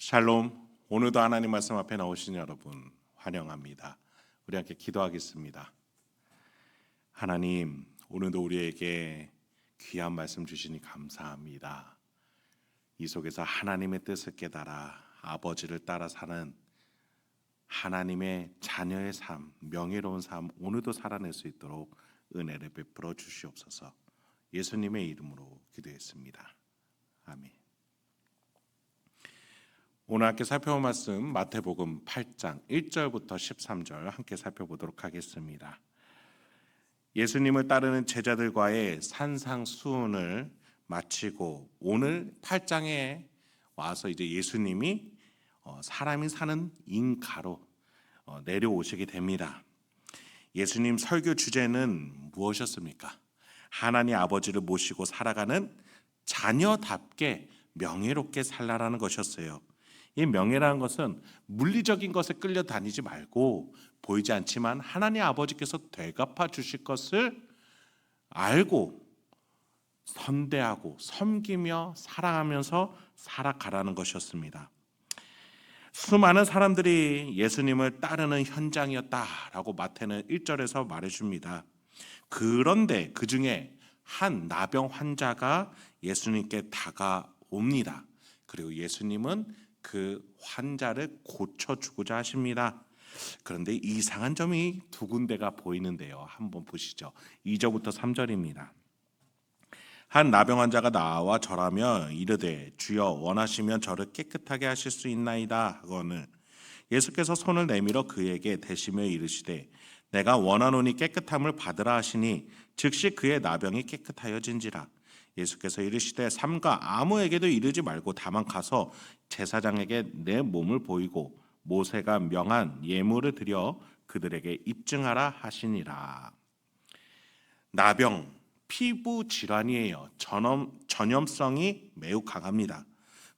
샬롬. 오늘도 하나님 말씀 앞에 나오신 여러분 환영합니다. 우리 함께 기도하겠습니다. 하나님, 오늘도 우리에게 귀한 말씀 주시니 감사합니다. 이 속에서 하나님의 뜻을 깨달아 아버지를 따라 사는 하나님의 자녀의 삶, 명예로운 삶, 오늘도 살아낼 수 있도록 은혜를 베풀어 주시옵소서. 예수님의 이름으로 기도했습니다. 아멘. 오늘 함께 살펴볼 말씀 마태복음 8장 1절부터 13절 함께 살펴보도록 하겠습니다. 예수님을 따르는 제자들과의 산상수훈을 마치고 오늘 8장에 와서 이제 예수님이 사람이 사는 인가로 내려오시게 됩니다. 예수님 설교 주제는 무엇이었습니까? 하나님 아버지를 모시고 살아가는 자녀답게 명예롭게 살라라는 것이었어요. 이 명예라는 것은 물리적인 것에 끌려다니지 말고 보이지 않지만 하나님 아버지께서 되갚아 주실 것을 알고 선대하고 섬기며 사랑하면서 살아가라는 것이었습니다. 수많은 사람들이 예수님을 따르는 현장이었다라고 마태는 1절에서 말해줍니다. 그런데 그 중에 한 나병 환자가 예수님께 다가옵니다. 그리고 예수님은 그 환자를 고쳐주고자 하십니다. 그런데 이상한 점이 두 군데가 보이는데요. 한번 보시죠. 2절부터 3절입니다. 한 나병 환자가 나와 절하며 이르되 주여 원하시면 저를 깨끗하게 하실 수 있나이다 하거늘 예수께서 손을 내밀어 그에게 대시며 이르시되 내가 원하노니 깨끗함을 받으라 하시니 즉시 그의 나병이 깨끗하여진지라. 예수께서 이르시되 삼가 아무에게도 이르지 말고 다만 가서 제사장에게 내 몸을 보이고 모세가 명한 예물을 드려 그들에게 입증하라 하시니라. 나병, 피부 질환이에요. 전염성이 매우 강합니다.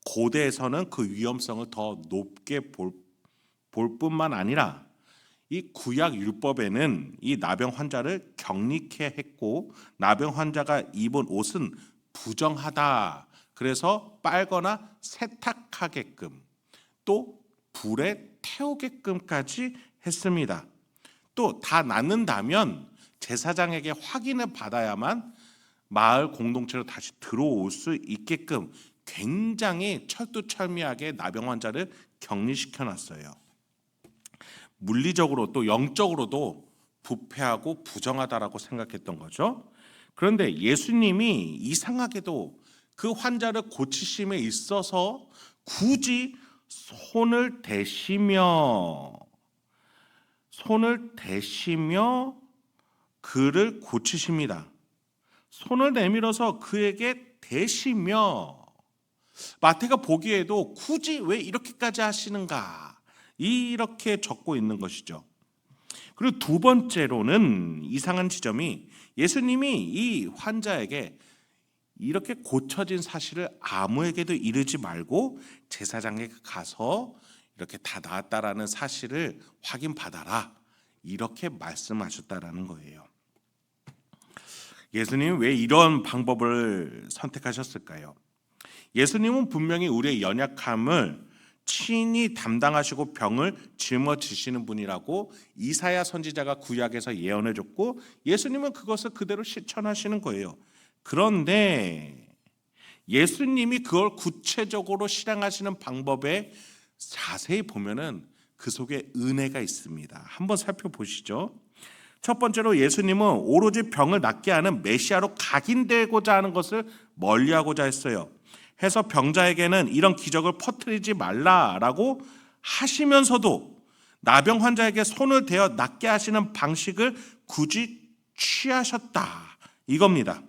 고대에서는 그 위험성을 더 높게 볼 뿐만 아니라 이 구약 율법에는 이 나병 환자를 격리케 했고 나병 환자가 입은 옷은 부정하다. 그래서 빨거나 세탁하게끔 또 불에 태우게끔까지 했습니다. 또 다 낫는다면 제사장에게 확인을 받아야만 마을 공동체로 다시 들어올 수 있게끔 굉장히 철두철미하게 나병 환자를 격리시켜놨어요. 물리적으로 또 영적으로도 부패하고 부정하다라고 생각했던 거죠. 그런데 예수님이 이상하게도 그 환자를 고치심에 있어서 굳이 손을 대시며 그를 고치십니다. 손을 내밀어서 그에게 대시며 마태가 보기에도 굳이 왜 이렇게까지 하시는가 이렇게 적고 있는 것이죠. 그리고 두 번째로는 이상한 지점이 예수님이 이 환자에게 이렇게 고쳐진 사실을 아무에게도 이르지 말고 제사장에게 가서 이렇게 다 나았다라는 사실을 확인받아라 이렇게 말씀하셨다라는 거예요. 예수님은 왜 이런 방법을 선택하셨을까요? 예수님은 분명히 우리의 연약함을 친히 담당하시고 병을 짊어지시는 분이라고 이사야 선지자가 구약에서 예언해 줬고 예수님은 그것을 그대로 실천하시는 거예요. 그런데 예수님이 그걸 구체적으로 실행하시는 방법에 자세히 보면은 그 속에 은혜가 있습니다. 한번 살펴보시죠. 첫 번째로 예수님은 오로지 병을 낫게 하는 메시아로 각인되고자 하는 것을 멀리하고자 했어요. 해서 병자에게는 이런 기적을 퍼뜨리지 말라라고 하시면서도 나병 환자에게 손을 대어 낫게 하시는 방식을 굳이 취하셨다 이겁니다.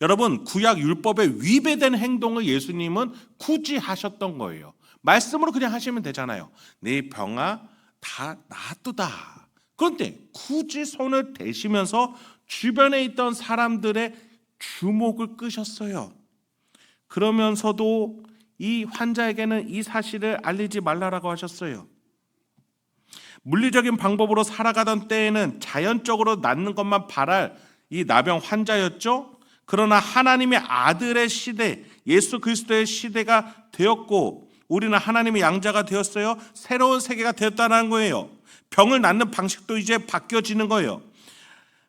여러분, 구약 율법에 위배된 행동을 예수님은 굳이 하셨던 거예요. 말씀으로 그냥 하시면 되잖아요. 네 병아 다 낫도다. 그런데 굳이 손을 대시면서 주변에 있던 사람들의 주목을 끄셨어요. 그러면서도 이 환자에게는 이 사실을 알리지 말라라고 하셨어요. 물리적인 방법으로 살아가던 때에는 자연적으로 낫는 것만 바랄 이 나병 환자였죠. 그러나 하나님의 아들의 시대, 예수 그리스도의 시대가 되었고 우리는 하나님의 양자가 되었어요. 새로운 세계가 되었다는 거예요. 병을 낫는 방식도 이제 바뀌어지는 거예요.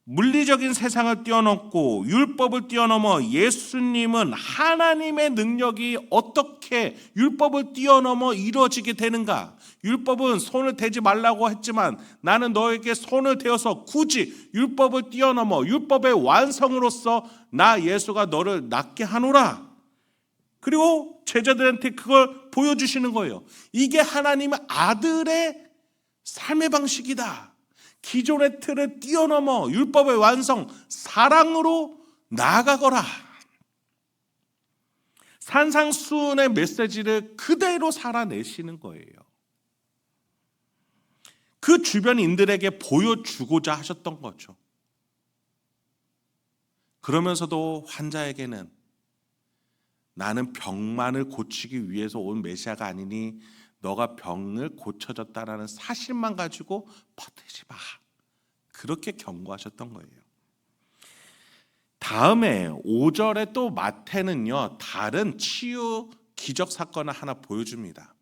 물리적인 세상을 뛰어넘고 율법을 뛰어넘어 예수님은 하나님의 능력이 어떻게 율법을 뛰어넘어 이루어지게 되는가? 율법은 손을 대지 말라고 했지만 나는 너에게 손을 대어서 굳이 율법을 뛰어넘어 율법의 완성으로서 나 예수가 너를 낫게 하노라. 그리고 제자들한테 그걸 보여주시는 거예요. 이게 하나님의 아들의 삶의 방식이다. 기존의 틀을 뛰어넘어 율법의 완성, 사랑으로 나아가거라. 산상수훈의 메시지를 그대로 살아내시는 거예요. 그 주변인들에게 보여주고자 하셨던 거죠. 그러면서도 환자에게는 나는 병만을 고치기 위해서 온 메시아가 아니니 너가 병을 고쳐졌다라는 사실만 가지고 퍼뜨리지 마. 그렇게 경고하셨던 거예요. 다음에 5절에 또 마태는요, 다른 치유 기적 사건을 하나 보여줍니다.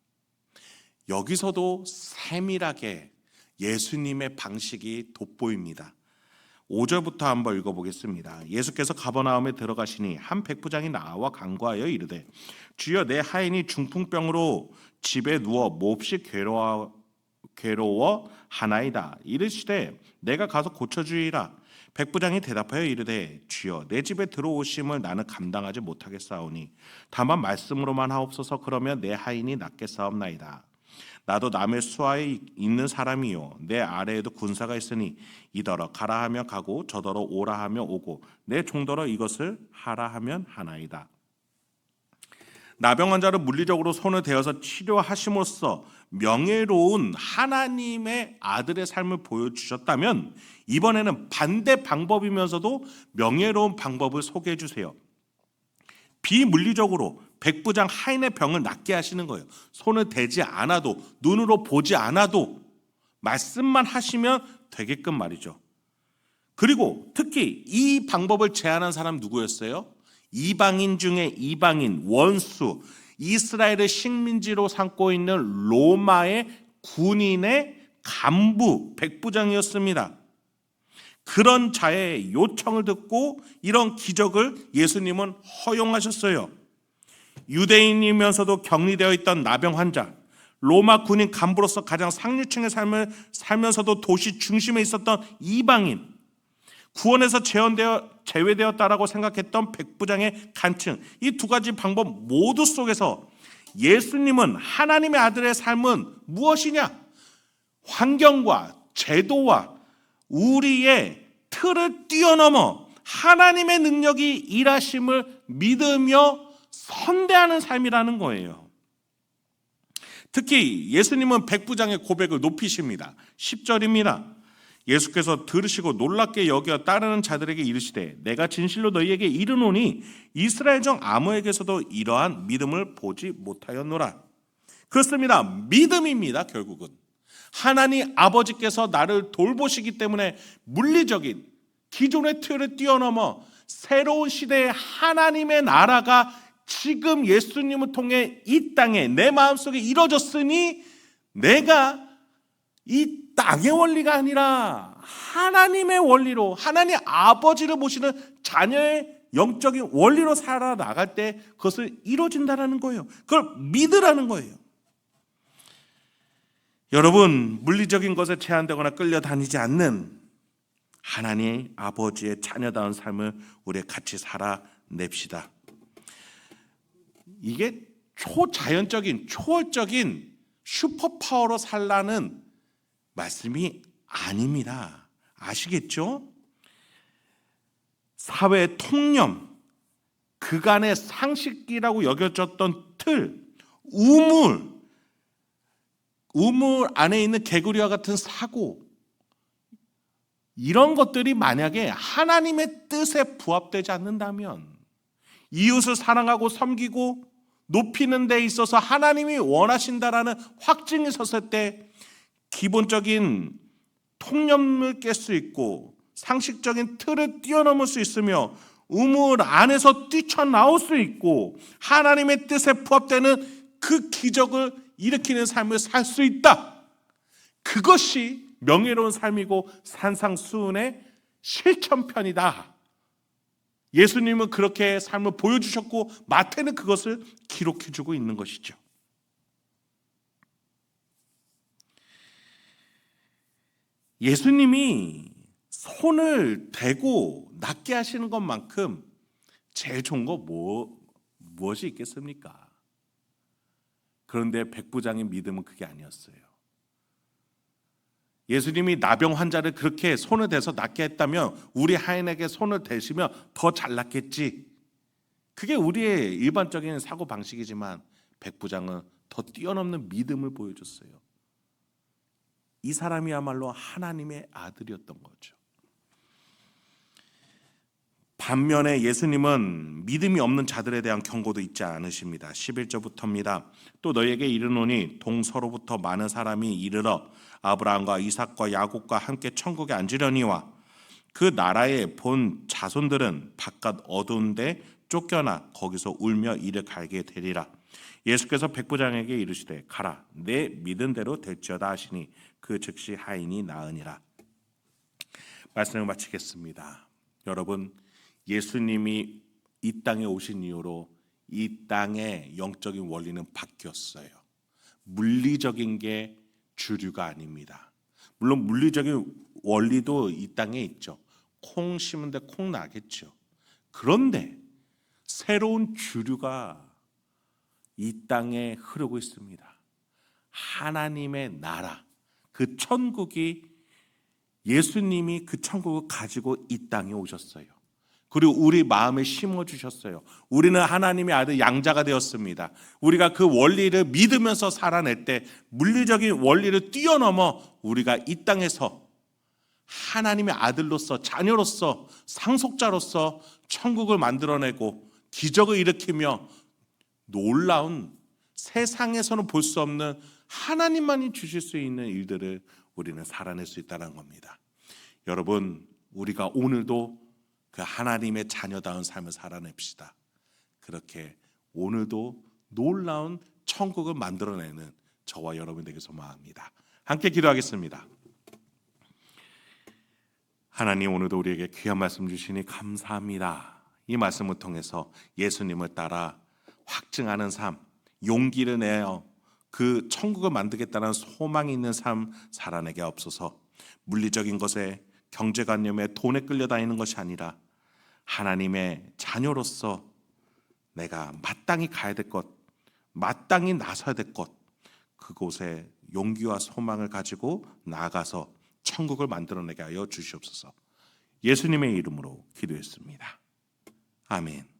여기서도 세밀하게 예수님의 방식이 돋보입니다. 5절부터 한번 읽어보겠습니다. 예수께서 가버나움에 들어가시니 한 백부장이 나와 간구하여 이르되 주여 내 하인이 중풍병으로 집에 누워 몹시 괴로워 하나이다. 이르시되 내가 가서 고쳐주리라. 백부장이 대답하여 이르되 주여 내 집에 들어오심을 나는 감당하지 못하겠사오니 다만 말씀으로만 하옵소서. 그러면 내 하인이 낫겠사옵나이다. 나도 남의 수하에 있는 사람이요 내 아래에도 군사가 있으니 이더러 가라 하면 가고 저더러 오라 하면 오고 내 종더러 이것을 하라 하면 하나이다. 나병 환자를 물리적으로 손을 대어서 치료하심으로써 명예로운 하나님의 아들의 삶을 보여주셨다면 이번에는 반대 방법이면서도 명예로운 방법을 소개해 주세요. 비물리적으로 백부장 하인의 병을 낫게 하시는 거예요. 손을 대지 않아도, 눈으로 보지 않아도 말씀만 하시면 되게끔 말이죠. 그리고 특히 이 방법을 제안한 사람 누구였어요? 이방인 중에 이방인, 원수, 이스라엘을 식민지로 삼고 있는 로마의 군인의 간부, 백부장이었습니다. 그런 자의 요청을 듣고 이런 기적을 예수님은 허용하셨어요. 유대인이면서도 격리되어 있던 나병 환자, 로마 군인 간부로서 가장 상류층의 삶을 살면서도 도시 중심에 있었던 이방인, 구원에서 제외되었다라고 생각했던 백부장의 간증, 이 두 가지 방법 모두 속에서 예수님은 하나님의 아들의 삶은 무엇이냐? 환경과 제도와 우리의 틀을 뛰어넘어 하나님의 능력이 일하심을 믿으며 선대하는 삶이라는 거예요. 특히 예수님은 백부장의 고백을 높이십니다. 10절입니다. 예수께서 들으시고 놀랍게 여겨 따르는 자들에게 이르시되 내가 진실로 너희에게 이르노니 이스라엘 중 아무에게서도 이러한 믿음을 보지 못하였노라. 그렇습니다. 믿음입니다. 결국은 하나님 아버지께서 나를 돌보시기 때문에 물리적인 기존의 틀을 뛰어넘어 새로운 시대의 하나님의 나라가 지금 예수님을 통해 이 땅에 내 마음속에 이루어졌으니 내가 이 땅의 원리가 아니라 하나님의 원리로, 하나님 아버지를 모시는 자녀의 영적인 원리로 살아나갈 때 그것을 이루어진다는 거예요. 그걸 믿으라는 거예요. 여러분, 물리적인 것에 제한되거나 끌려다니지 않는 하나님 아버지의 자녀다운 삶을 우리 같이 살아냅시다. 이게 초자연적인, 초월적인 슈퍼파워로 살라는 말씀이 아닙니다. 아시겠죠? 사회의 통념, 그간의 상식이라고 여겨졌던 틀, 우물 안에 있는 개구리와 같은 사고, 이런 것들이 만약에 하나님의 뜻에 부합되지 않는다면, 이웃을 사랑하고 섬기고 높이는 데 있어서 하나님이 원하신다라는 확증이 섰을 때 기본적인 통념을 깰 수 있고 상식적인 틀을 뛰어넘을 수 있으며 우물 안에서 뛰쳐나올 수 있고 하나님의 뜻에 부합되는 그 기적을 일으키는 삶을 살 수 있다. 그것이 명예로운 삶이고 산상수훈의 실천편이다. 예수님은 그렇게 삶을 보여주셨고 마태는 그것을 기록해주고 있는 것이죠. 예수님이 손을 대고 낫게 하시는 것만큼 제일 좋은 거 무엇이 있겠습니까? 그런데 백부장의 믿음은 그게 아니었어요. 예수님이 나병 환자를 그렇게 손을 대서 낫게 했다면 우리 하인에게 손을 대시면 더 잘 낫겠지. 그게 우리의 일반적인 사고 방식이지만 백부장은 더 뛰어넘는 믿음을 보여줬어요. 이 사람이야말로 하나님의 아들이었던 거죠. 반면에 예수님은 믿음이 없는 자들에 대한 경고도 잊지 않으십니다. 11절부터입니다. 또 너희에게 이르노니 동서로부터 많은 사람이 이르러 아브라함과 이삭과 야곱과 함께 천국에 앉으려니와 그 나라의 본 자손들은 바깥 어두운 데 쫓겨나 거기서 울며 이를 갈게 되리라. 예수께서 백부장에게 이르시되 가라 내 믿은 대로 될지어다 하시니 그 즉시 하인이 나으니라. 말씀을 마치겠습니다. 여러분, 예수님이 이 땅에 오신 이후로 이 땅의 영적인 원리는 바뀌었어요. 물리적인 게 주류가 아닙니다. 물론 물리적인 원리도 이 땅에 있죠. 콩 심은 데 콩 나겠죠. 그런데 새로운 주류가 이 땅에 흐르고 있습니다. 하나님의 나라, 그 천국이, 예수님이 그 천국을 가지고 이 땅에 오셨어요. 그리고 우리 마음에 심어주셨어요. 우리는 하나님의 아들 양자가 되었습니다. 우리가 그 원리를 믿으면서 살아낼 때 물리적인 원리를 뛰어넘어 우리가 이 땅에서 하나님의 아들로서, 자녀로서, 상속자로서 천국을 만들어내고 기적을 일으키며 놀라운, 세상에서는 볼 수 없는 하나님만이 주실 수 있는 일들을 우리는 살아낼 수 있다는 겁니다. 여러분, 우리가 오늘도 그 하나님의 자녀다운 삶을 살아냅시다. 그렇게 오늘도 놀라운 천국을 만들어내는 저와 여러분 되길 소망합니다. 함께 기도하겠습니다. 하나님, 오늘도 우리에게 귀한 말씀 주시니 감사합니다. 이 말씀을 통해서 예수님을 따라 확증하는 삶, 용기를 내어 그 천국을 만들겠다는 소망이 있는 삶 살아내게 없어서 물리적인 것에, 경제관념에, 돈에 끌려다니는 것이 아니라 하나님의 자녀로서 내가 마땅히 가야 될 것, 마땅히 나서야 될 것, 그곳에 용기와 소망을 가지고 나아가서 천국을 만들어내게 하여 주시옵소서. 예수님의 이름으로 기도했습니다. 아멘.